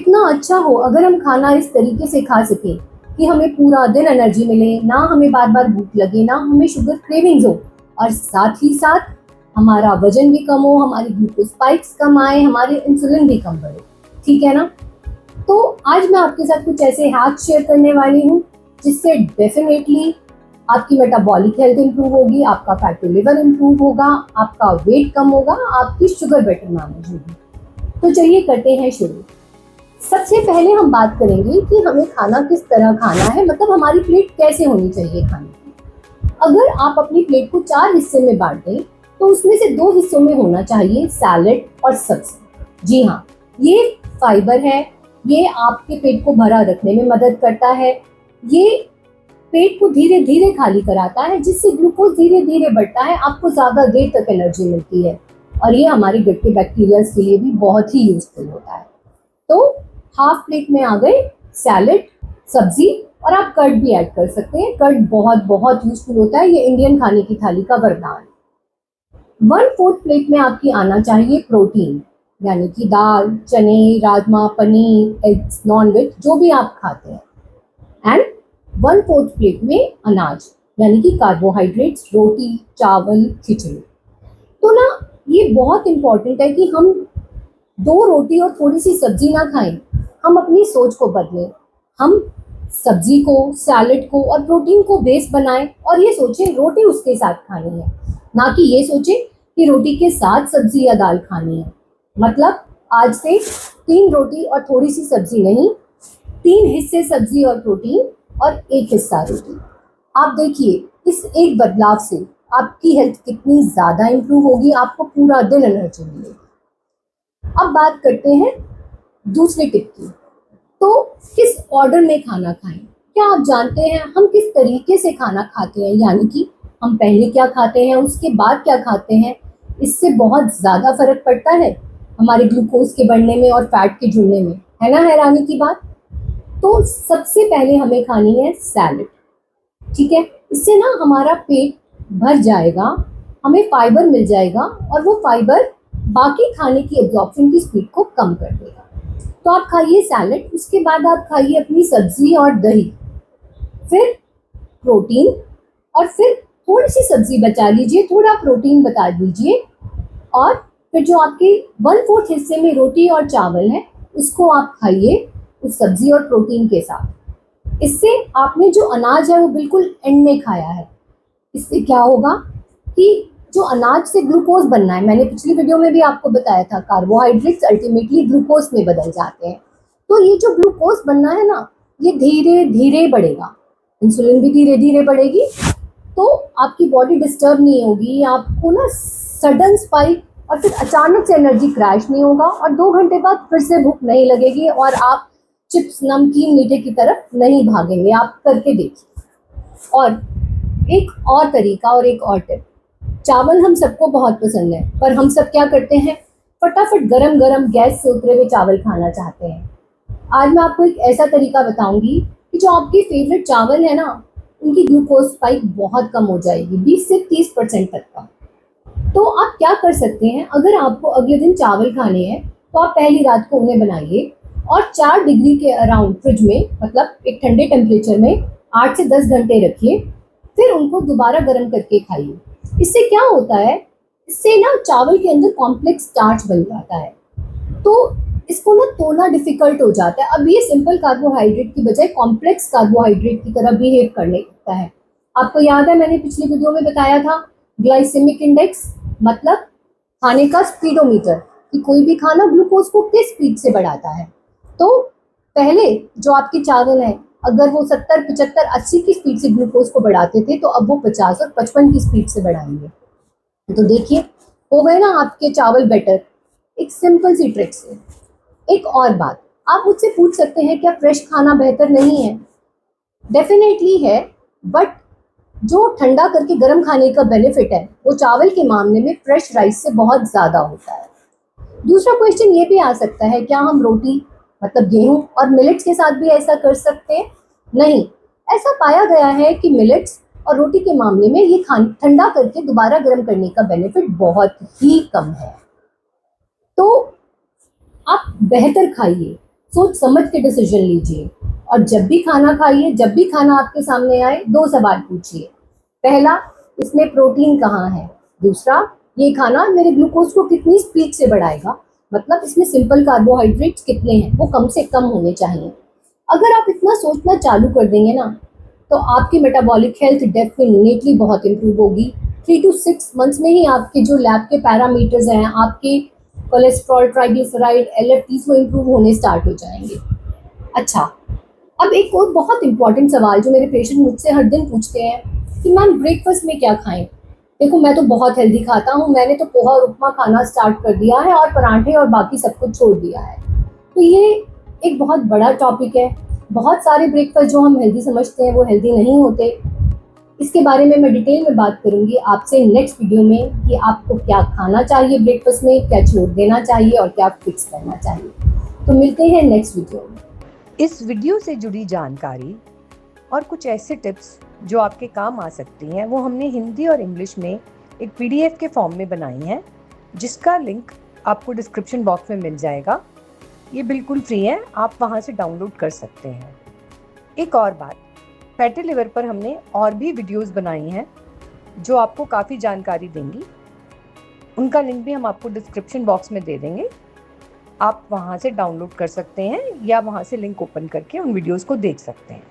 कितना अच्छा हो अगर हम खाना इस तरीके से खा सकें कि हमें पूरा दिन एनर्जी मिले, ना हमें बार बार भूख लगे, ना हमें शुगर क्रेविंग्स हो, और साथ ही साथ हमारा वजन भी कम हो, हमारी ग्लूकोज स्पाइक्स कम आए, हमारे इंसुलिन भी कम बढ़े। ठीक है ना? तो आज मैं आपके साथ कुछ ऐसे हैक्स शेयर करने वाली हूँ जिससे डेफिनेटली आपकी मेटाबॉलिक हेल्थ इंप्रूव होगी, आपका फैटी लिवर इंप्रूव होगा, आपका वेट कम होगा, आपकी शुगर बेटर मैनेज होगी। तो चलिए करते हैं शुरू। सबसे पहले हम बात करेंगे कि हमें खाना किस तरह खाना है, मतलब हमारी प्लेट कैसे होनी चाहिए खाने की। अगर आप अपनी प्लेट को 4 हिस्से में बांट दें तो उसमें से 2 हिस्सों में होना चाहिए सैलेड और सब्जी। जी हाँ, ये फाइबर है, ये आपके पेट को भरा रखने में मदद करता है, ये पेट को धीरे धीरे खाली कराता है जिससे ग्लूकोज धीरे धीरे बढ़ता है, आपको ज्यादा देर तक एनर्जी मिलती है, और ये हमारे गट के बैक्टीरिया के लिए भी बहुत ही यूजफुल होता है। तो हाफ प्लेट में आ गए सैलेड, सब्जी, और आप कर्ड भी ऐड कर सकते हैं। कर्ड बहुत बहुत यूजफुल होता है, ये इंडियन खाने की थाली का वरदान। 1/4 प्लेट में आपकी आना चाहिए प्रोटीन, यानी कि दाल, चने, राजमा, पनीर, एग्स, नॉनवेज जो भी आप खाते हैं। एंड 1/4 प्लेट में अनाज, यानी कि कार्बोहाइड्रेट्स, रोटी, चावल, खिचड़ी। तो ना ये बहुत इंपॉर्टेंट है कि हम 2 रोटी और थोड़ी सी सब्जी ना खाएं, हम अपनी सोच को बदलें। हम सब्जी को, सैलेड को और प्रोटीन को बेस बनाएं और ये सोचें रोटी उसके साथ खानी है, ना कि ये सोचें कि रोटी के साथ सब्जी या दाल खानी है। मतलब आज से 3 रोटी और थोड़ी सी सब्जी नहीं, 3 हिस्से सब्जी और प्रोटीन और 1 हिस्सा रोटी। आप देखिए इस एक बदलाव से आपकी हेल्थ कितनी ज़्यादा इंप्रूव होगी, आपको पूरा दिन एनर्जी मिलेगी। अब बात करते हैं दूसरे टिप की। तो किस ऑर्डर में खाना खाएं? क्या आप जानते हैं हम किस तरीके से खाना खाते हैं, यानी कि हम पहले क्या खाते हैं, उसके बाद क्या खाते हैं? इससे बहुत ज़्यादा फर्क पड़ता है हमारे ग्लूकोज के बढ़ने में और फैट के जुड़ने में, है ना हैरानी की बात। तो सबसे पहले हमें खानी है सैलेड। ठीक है, इससे ना हमारा पेट भर जाएगा, हमें फाइबर मिल जाएगा और वो फाइबर बाकी खाने की एब्जॉर्प्शन की स्पीड को कम कर देगा। तो आप खाइए सैलेड, उसके बाद आप खाइए अपनी सब्जी और दही, फिर प्रोटीन, और फिर थोड़ी सी सब्जी बचा लीजिए, थोड़ा प्रोटीन बता दीजिए, और फिर जो आपके 1/4 हिस्से में रोटी और चावल है उसको आप खाइए उस सब्जी और प्रोटीन के साथ। इससे आपने जो अनाज है वो बिल्कुल एंड में खाया है। इससे क्या होगा कि जो अनाज से ग्लूकोज बनना है, मैंने पिछली वीडियो में भी आपको बताया था, कार्बोहाइड्रेट्स अल्टीमेटली ग्लूकोज में बदल जाते हैं। तो ये जो ग्लूकोज बनना है ना, ये धीरे धीरे बढ़ेगा, इंसुलिन भी धीरे धीरे बढ़ेगी, तो आपकी बॉडी डिस्टर्ब नहीं होगी, आपको ना सडन स्पाइक और फिर अचानक से एनर्जी क्रैश नहीं होगा, और 2 घंटे बाद फिर से भूख नहीं लगेगी और आप चिप्स, नमकीन, मीठे की तरफ नहीं भागेंगे। आप करके देखिए। और एक और तरीका और एक और टिप, चावल हम सबको बहुत पसंद है, पर हम सब क्या करते हैं, फटाफट गरम गरम गैस से उतरे हुए चावल खाना चाहते हैं। आज मैं आपको एक ऐसा तरीका बताऊंगी कि जो आपके फेवरेट चावल है ना, उनकी ग्लूकोज स्पाइक बहुत कम हो जाएगी, 20 से 30% तक का। तो आप क्या कर सकते हैं, अगर आपको अगले दिन चावल खाने हैं तो आप पहली रात को उन्हें बनाइए और 4 डिग्री के अराउंड फ्रिज में, मतलब एक ठंडे टेम्परेचर में 8 से 10 घंटे रखिए, फिर उनको दोबारा गर्म करके खाइए। इससे क्या होता है, इससे ना चावल के अंदर कॉम्प्लेक्स स्टार्च बन जाता है, तो इसको ना तोड़ना डिफिकल्ट हो जाता है। अब ये सिंपल कार्बोहाइड्रेट की बजाय कॉम्प्लेक्स कार्बोहाइड्रेट की तरह बिहेव करने लगता है। आपको याद है मैंने पिछली वीडियो में बताया था ग्लाइसेमिक इंडेक्स, मतलब खाने का स्पीडोमीटर, कि कोई भी खाना ग्लूकोज को किस स्पीड से बढ़ाता है। तो पहले जो आपके चावल हैं, अगर वो 70, 75, 80 की स्पीड से ग्लूकोज को बढ़ाते थे, तो अब वो 50 और 55 की स्पीड से बढ़ाएंगे। तो देखिए हो गए ना आपके चावल बेटर, एक सिंपल सी ट्रिक से। एक और बात, आप मुझसे पूछ सकते हैं क्या फ्रेश खाना बेहतर नहीं है? डेफिनेटली है, बट जो ठंडा करके गर्म खाने का बेनिफिट है वो चावल के मामले में फ्रेश राइस से बहुत ज़्यादा होता है। दूसरा क्वेश्चन ये भी आ सकता है, क्या हम रोटी, मतलब गेहूं और मिलेट्स के साथ भी ऐसा कर सकते हैं? नहीं, ऐसा पाया गया है कि मिलेट्स और रोटी के मामले में ये ठंडा करके दोबारा गर्म करने का बेनिफिट बहुत ही कम है। तो आप बेहतर खाइए, सोच समझ के डिसीजन लीजिए। और जब भी खाना खाइए, जब भी खाना आपके सामने आए, 2 सवाल पूछिए। पहला, इसमें प्रोटीन कहाँ है? दूसरा, ये खाना मेरे ग्लूकोज को कितनी स्पीड से बढ़ाएगा? मतलब इसमें सिंपल कार्बोहाइड्रेट्स कितने हैं, वो कम से कम होने चाहिए। अगर आप इतना सोचना चालू कर देंगे ना, तो आपकी मेटाबॉलिक हेल्थ डेफिनेटली बहुत इंप्रूव होगी। 3 to 6 मंथ्स में ही आपके जो लैब के पैरामीटर्स हैं, आपके कोलेस्ट्रॉल, ट्राइग्लिसराइड, एलएफटीज, वो इंप्रूव होने स्टार्ट हो जाएंगे। अच्छा, अब एक और बहुत इंपॉर्टेंट सवाल जो मेरे पेशेंट मुझसे हर दिन पूछते हैं कि मैम ब्रेकफास्ट में क्या खाएं? देखो, मैं तो बहुत हेल्दी खाता हूँ, मैंने तो पोहा और उपमा खाना स्टार्ट कर दिया है और पराठे और बाकी सब कुछ छोड़ दिया है। तो ये एक बहुत बड़ा टॉपिक है। बहुत सारे ब्रेकफास्ट जो हम हेल्दी समझते हैं वो हेल्दी नहीं होते। इसके बारे में मैं डिटेल में बात करूंगी आपसे नेक्स्ट वीडियो में कि आपको क्या खाना चाहिए ब्रेकफास्ट में, क्या छोड़ देना चाहिए और क्या फिक्स करना चाहिए। तो मिलते हैं नेक्स्ट वीडियो में। इस वीडियो से जुड़ी जानकारी और कुछ ऐसे टिप्स जो आपके काम आ सकती हैं वो हमने हिंदी और इंग्लिश में एक पीडीएफ के फॉर्म में बनाई हैं, जिसका लिंक आपको डिस्क्रिप्शन बॉक्स में मिल जाएगा। ये बिल्कुल फ्री है, आप वहाँ से डाउनलोड कर सकते हैं। एक और बात, फैटी लिवर पर हमने और भी वीडियोस बनाई हैं जो आपको काफ़ी जानकारी देंगी। उनका लिंक भी हम आपको डिस्क्रिप्शन बॉक्स में दे देंगे। आप वहाँ से डाउनलोड कर सकते हैं या वहाँ से लिंक ओपन करके उन वीडियोस को देख सकते हैं।